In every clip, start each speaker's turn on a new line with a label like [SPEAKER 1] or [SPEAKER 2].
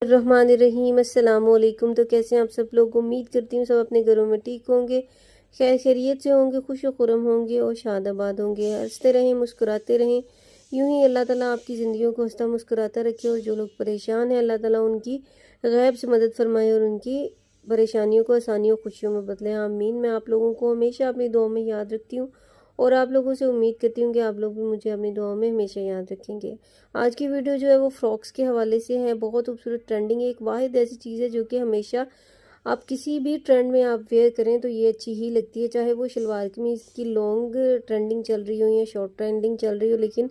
[SPEAKER 1] الرحمن الرحیم السلام علیکم۔ تو کیسے ہیں آپ سب لوگ؟ امید کرتی ہوں سب اپنے گھروں میں ٹھیک ہوں گے، خیر خیریت سے ہوں گے، خوش و خرم ہوں گے اور شاد آباد ہوں گے۔ ہنستے رہیں، مسکراتے رہیں، یوں ہی اللہ تعالیٰ آپ کی زندگیوں کو ہنستا مسکراتا رکھے، اور جو لوگ پریشان ہیں اللہ تعالیٰ ان کی غیب سے مدد فرمائے اور ان کی پریشانیوں کو آسانیوں خوشیوں میں بدلے، آمین۔ میں آپ لوگوں کو ہمیشہ اپنی دعاؤں میں یاد رکھتی ہوں اور آپ لوگوں سے امید کرتی ہوں کہ آپ لوگ بھی مجھے اپنی دعاؤں میں ہمیشہ یاد رکھیں گے۔ آج کی ویڈیو جو ہے وہ فراکس کے حوالے سے ہے، بہت خوبصورت ٹرینڈنگ، ایک واحد ایسی چیز ہے جو کہ ہمیشہ آپ کسی بھی ٹرینڈ میں آپ ویئر کریں تو یہ اچھی ہی لگتی ہے، چاہے وہ شلوار قمیض کی لانگ ٹرینڈنگ چل رہی ہو یا شارٹ ٹرینڈنگ چل رہی ہو، لیکن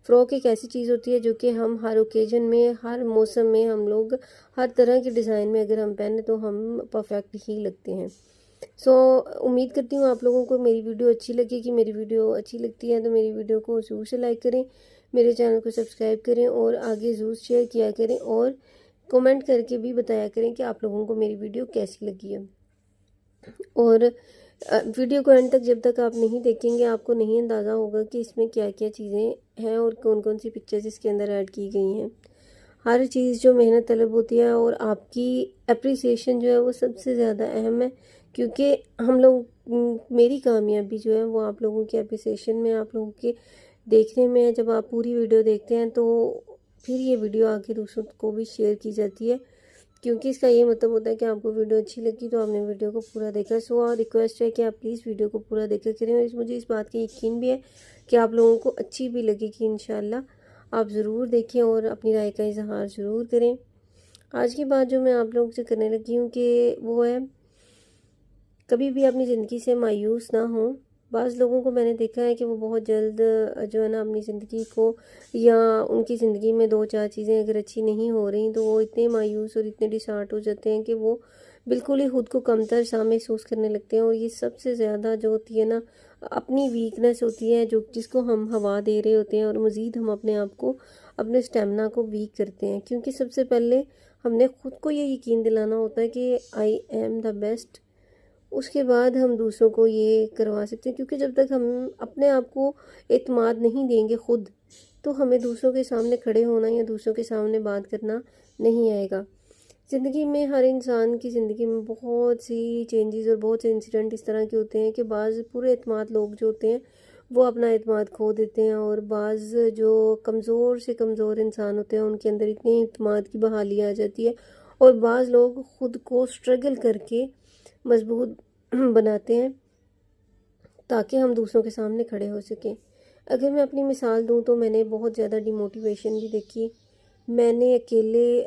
[SPEAKER 1] فراک ایک ایسی چیز ہوتی ہے جو کہ ہم ہر اوکیجن میں، ہر موسم میں، ہم لوگ ہر طرح کے ڈیزائن میں اگر ہم پہنیں تو ہم پرفیکٹ ہی لگتے ہیں۔ امید کرتی ہوں آپ لوگوں کو میری ویڈیو اچھی لگے گی۔ میری ویڈیو اچھی لگتی ہے تو میری ویڈیو کو ضرور سے لائک کریں، میرے چینل کو سبسکرائب کریں اور آگے ضرور شیئر کیا کریں، اور کومنٹ کر کے بھی بتایا کریں کہ آپ لوگوں کو میری ویڈیو کیسی لگی ہے۔ اور ویڈیو کو اینڈ تک جب تک آپ نہیں دیکھیں گے آپ کو نہیں اندازہ ہوگا کہ اس میں کیا کیا چیزیں ہیں اور کون کون سی پکچرز اس کے اندر ایڈ کی گئی ہیں۔ ہر چیز جو محنت طلب ہوتی ہے اور آپ کی اپریسیشن جو ہے وہ سب سے زیادہ اہم ہے، کیونکہ ہم لوگ، میری کامیابی جو ہے وہ آپ لوگوں کی اپریسیشن میں، آپ لوگوں کے دیکھنے میں ہے۔ جب آپ پوری ویڈیو دیکھتے ہیں تو پھر یہ ویڈیو آگے دوسروں کو بھی شیئر کی جاتی ہے، کیونکہ اس کا یہ مطلب ہوتا ہے کہ آپ کو ویڈیو اچھی لگی تو آپ نے ویڈیو کو پورا دیکھا۔ ریکویسٹ ہے کہ آپ پلیز ویڈیو کو پورا دیکھا کریں، اور مجھے اس بات کا یقین بھی ہے کہ آپ لوگوں کو اچھی بھی لگے گی انشاءاللہ۔ آپ ضرور دیکھیں اور اپنی رائے کا اظہار ضرور کریں۔ آج کی بات جو میں آپ لوگوں سے کرنے لگی ہوں کہ وہ ہے، کبھی بھی اپنی زندگی سے مایوس نہ ہوں۔ بعض لوگوں کو میں نے دیکھا ہے کہ وہ بہت جلد جو ہے نا اپنی زندگی کو، یا ان کی زندگی میں دو چار چیزیں اگر اچھی نہیں ہو رہی تو وہ اتنے مایوس اور اتنے ڈسہارٹ ہو جاتے ہیں کہ وہ بالکل ہی خود کو کمتر سا محسوس کرنے لگتے ہیں، اور یہ سب سے زیادہ جو ہوتی ہے نا اپنی ویکنس ہوتی ہے، جس کو ہم ہوا دے رہے ہوتے ہیں، اور مزید ہم اپنے آپ کو، اپنے اسٹیمنا کو ویک کرتے ہیں، کیونکہ سب سے پہلے ہم نے خود کو یہ یقین دلانا ہوتا ہے کہ آئی ایم دا بیسٹ، اس کے بعد ہم دوسروں کو یہ کروا سکتے ہیں، کیونکہ جب تک ہم اپنے آپ کو اعتماد نہیں دیں گے خود، تو ہمیں دوسروں کے سامنے کھڑے ہونا یا دوسروں کے سامنے بات کرنا نہیں آئے گا۔ زندگی میں ہر انسان کی زندگی میں بہت سی چینجز اور بہت سے انسیڈنٹ اس طرح کے ہوتے ہیں کہ بعض پورے اعتماد لوگ جو ہوتے ہیں وہ اپنا اعتماد کھو دیتے ہیں، اور بعض جو کمزور سے کمزور انسان ہوتے ہیں ان کے اندر اتنی اعتماد کی بحالی آ جاتی ہے، اور بعض لوگ خود کو سٹرگل کر کے مضبوط بناتے ہیں تاکہ ہم دوسروں کے سامنے کھڑے ہو سکیں۔ اگر میں اپنی مثال دوں تو میں نے بہت زیادہ ڈی موٹیویشن بھی دیکھی، میں نے اکیلے